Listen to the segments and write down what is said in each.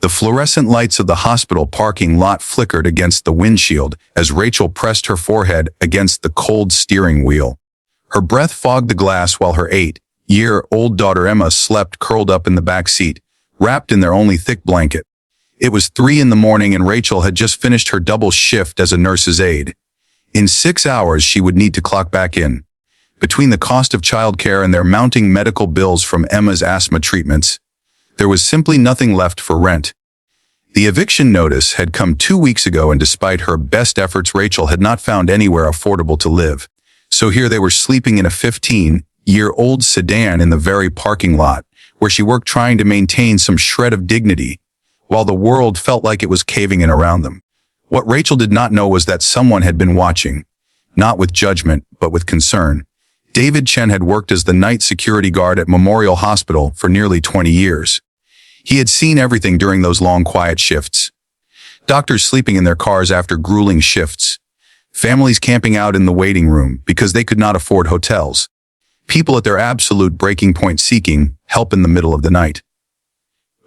The fluorescent lights of the hospital parking lot flickered against the windshield as Rachel pressed her forehead against the cold steering wheel. Her breath fogged the glass while her 8-year-old daughter Emma slept curled up in the back seat, wrapped in their only thick blanket. It was 3 in the morning and Rachel had just finished her double shift as a nurse's aide. In 6 hours, she would need to clock back in. Between the cost of childcare and their mounting medical bills from Emma's asthma treatments, there was simply nothing left for rent. The eviction notice had come 2 weeks ago, and despite her best efforts, Rachel had not found anywhere affordable to live. So here they were sleeping in a 15-year-old sedan in the very parking lot where she worked, trying to maintain some shred of dignity, while the world felt like it was caving in around them. What Rachel did not know was that someone had been watching, not with judgment, but with concern. David Chen had worked as the night security guard at Memorial Hospital for nearly 20 years. He had seen everything during those long, quiet shifts. Doctors sleeping in their cars after grueling shifts. Families camping out in the waiting room because they could not afford hotels. People at their absolute breaking point seeking help in the middle of the night.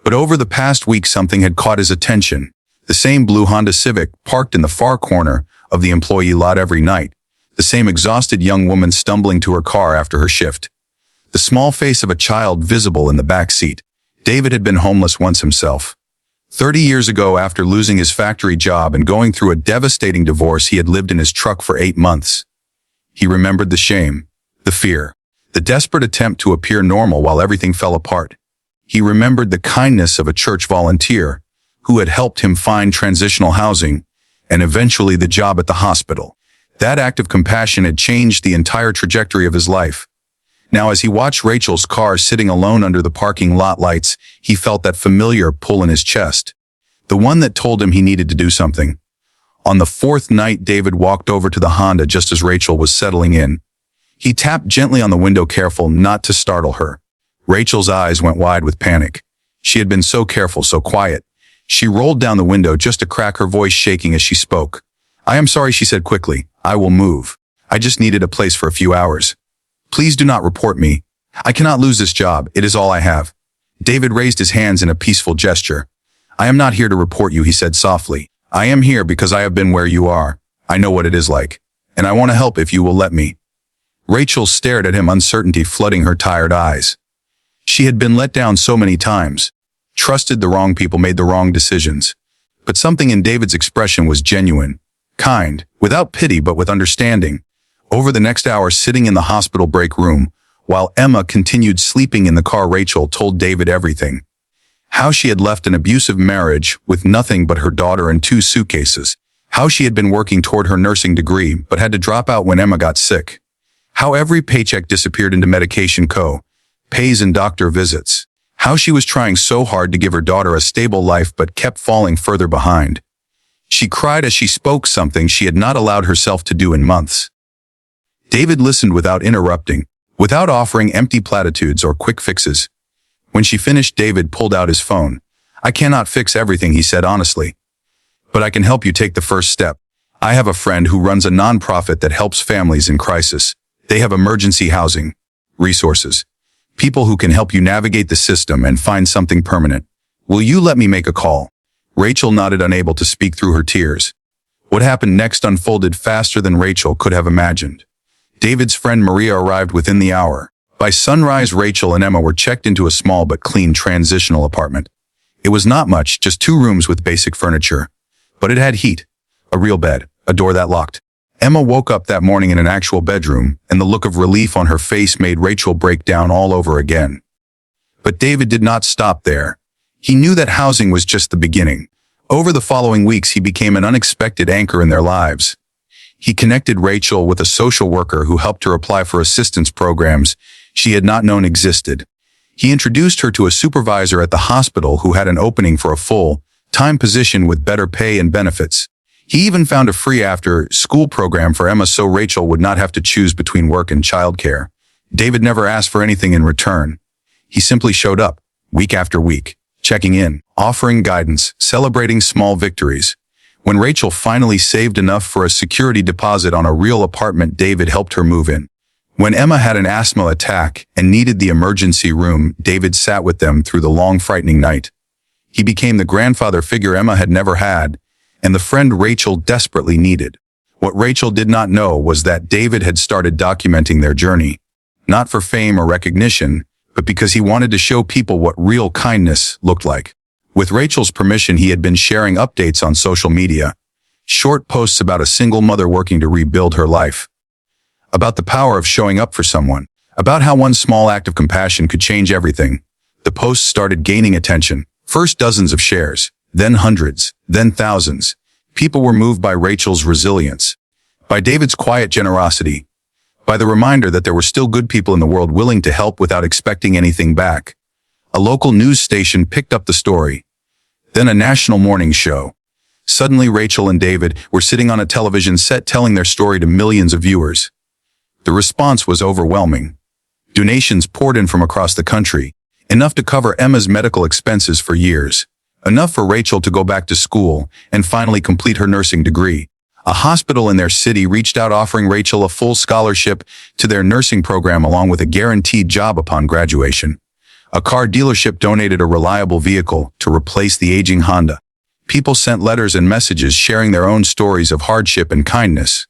But over the past week, something had caught his attention. The same blue Honda Civic parked in the far corner of the employee lot every night. The same exhausted young woman stumbling to her car after her shift. The small face of a child visible in the back seat. David had been homeless once himself. 30 years ago, after losing his factory job and going through a devastating divorce, he had lived in his truck for 8 months. He remembered the shame, the fear, the desperate attempt to appear normal while everything fell apart. He remembered the kindness of a church volunteer who had helped him find transitional housing and eventually the job at the hospital. That act of compassion had changed the entire trajectory of his life. Now, as he watched Rachel's car sitting alone under the parking lot lights, he felt that familiar pull in his chest. The one that told him he needed to do something. On the 4th night, David walked over to the Honda just as Rachel was settling in. He tapped gently on the window, careful not to startle her. Rachel's eyes went wide with panic. She had been so careful, so quiet. She rolled down the window just to crack, her voice shaking as she spoke. "I am sorry," she said quickly. "I will move. I just needed a place for a few hours. Please do not report me. I cannot lose this job. It is all I have." David raised his hands in a peaceful gesture. "I am not here to report you," he said softly. "I am here because I have been where you are. I know what it is like. And I want to help if you will let me." Rachel stared at him, uncertainty flooding her tired eyes. She had been let down so many times. Trusted the wrong people, made the wrong decisions. But something in David's expression was genuine. Kind, without pity but with understanding. Over the next hour, sitting in the hospital break room, while Emma continued sleeping in the car, Rachel told David everything. How she had left an abusive marriage with nothing but her daughter and 2 suitcases. How she had been working toward her nursing degree but had to drop out when Emma got sick. How every paycheck disappeared into medication pays and doctor visits. How she was trying so hard to give her daughter a stable life but kept falling further behind. She cried as she spoke, something she had not allowed herself to do in months. David listened without interrupting, without offering empty platitudes or quick fixes. When she finished, David pulled out his phone. "I cannot fix everything," he said honestly. "But I can help you take the first step. I have a friend who runs a nonprofit that helps families in crisis. They have emergency housing, resources, people who can help you navigate the system and find something permanent. Will you let me make a call?" Rachel nodded, unable to speak through her tears. What happened next unfolded faster than Rachel could have imagined. David's friend Maria arrived within the hour. By sunrise, Rachel and Emma were checked into a small but clean transitional apartment. It was not much, just 2 rooms with basic furniture. But it had heat, a real bed, a door that locked. Emma woke up that morning in an actual bedroom, and the look of relief on her face made Rachel break down all over again. But David did not stop there. He knew that housing was just the beginning. Over the following weeks, he became an unexpected anchor in their lives. He connected Rachel with a social worker who helped her apply for assistance programs she had not known existed. He introduced her to a supervisor at the hospital who had an opening for a full-time position with better pay and benefits. He even found a free after-school program for Emma so Rachel would not have to choose between work and childcare. David never asked for anything in return. He simply showed up, week after week, checking in, offering guidance, celebrating small victories. When Rachel finally saved enough for a security deposit on a real apartment, David helped her move in. When Emma had an asthma attack and needed the emergency room, David sat with them through the long, frightening night. He became the grandfather figure Emma had never had, and the friend Rachel desperately needed. What Rachel did not know was that David had started documenting their journey, not for fame or recognition, but because he wanted to show people what real kindness looked like. With Rachel's permission, he had been sharing updates on social media, short posts about a single mother working to rebuild her life, about the power of showing up for someone, about how one small act of compassion could change everything. The posts started gaining attention. First dozens of shares, then hundreds, then thousands. People were moved by Rachel's resilience, by David's quiet generosity, by the reminder that there were still good people in the world willing to help without expecting anything back. A local news station picked up the story, then a national morning show. Suddenly, Rachel and David were sitting on a television set telling their story to millions of viewers. The response was overwhelming. Donations poured in from across the country, enough to cover Emma's medical expenses for years, enough for Rachel to go back to school and finally complete her nursing degree. A hospital in their city reached out offering Rachel a full scholarship to their nursing program along with a guaranteed job upon graduation. A car dealership donated a reliable vehicle to replace the aging Honda. People sent letters and messages sharing their own stories of hardship and kindness,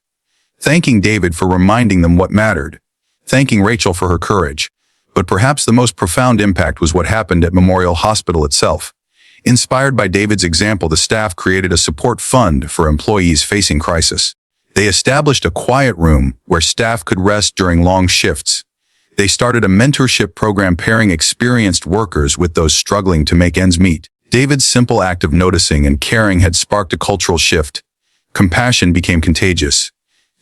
thanking David for reminding them what mattered, thanking Rachel for her courage. But perhaps the most profound impact was what happened at Memorial Hospital itself. Inspired by David's example, the staff created a support fund for employees facing crisis. They established a quiet room where staff could rest during long shifts. They started a mentorship program pairing experienced workers with those struggling to make ends meet. David's simple act of noticing and caring had sparked a cultural shift. Compassion became contagious.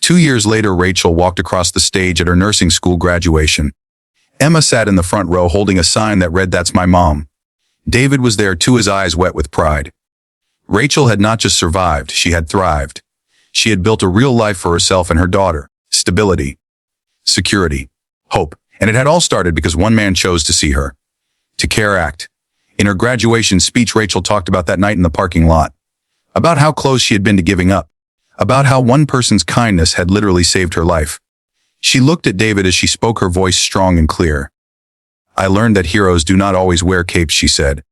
2 years later, Rachel walked across the stage at her nursing school graduation. Emma sat in the front row holding a sign that read, "That's my mom." David was there too, his eyes wet with pride. Rachel had not just survived, she had thrived. She had built a real life for herself and her daughter. Stability, security, hope. And it had all started because one man chose to see her, to care, act. In her graduation speech, Rachel talked about that night in the parking lot, about how close she had been to giving up, about how one person's kindness had literally saved her life. She looked at David as she spoke, her voice strong and clear. "I learned that heroes do not always wear capes," she said.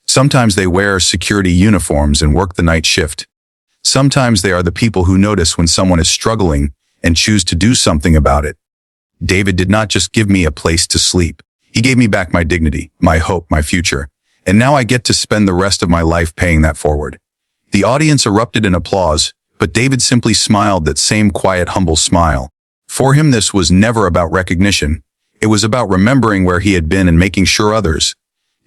"Sometimes they wear security uniforms and work the night shift. Sometimes they are the people who notice when someone is struggling and choose to do something about it." David did not just give me a place to sleep. He gave me back my dignity, my hope, my future. And now I get to spend the rest of my life paying that forward. The audience erupted in applause, but David simply smiled, that same quiet, humble smile. For him, this was never about recognition. It was about remembering where he had been and making sure others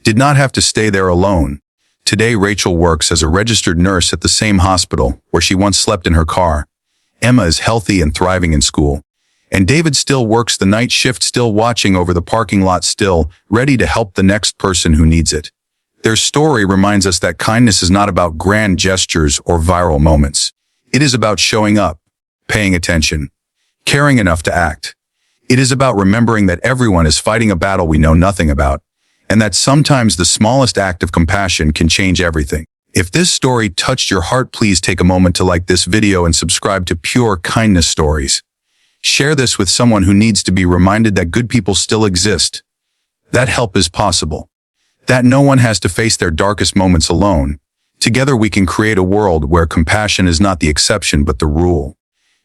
did not have to stay there alone. Today, Rachel works as a registered nurse at the same hospital where she once slept in her car. Emma is healthy and thriving in school. And David still works the night shift, still watching over the parking lot, still ready to help the next person who needs it. Their story reminds us that kindness is not about grand gestures or viral moments. It is about showing up, paying attention, caring enough to act. It is about remembering that everyone is fighting a battle we know nothing about, and that sometimes the smallest act of compassion can change everything. If this story touched your heart, please take a moment to like this video and subscribe to Pure Kindness Stories. Share this with someone who needs to be reminded that good people still exist, that help is possible, that no one has to face their darkest moments alone. Together we can create a world where compassion is not the exception but the rule,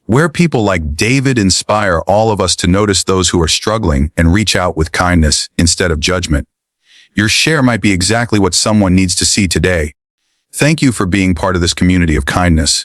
where people like David inspire all of us to notice those who are struggling and reach out with kindness instead of judgment. Your share might be exactly what someone needs to see today. Thank you for being part of this community of kindness.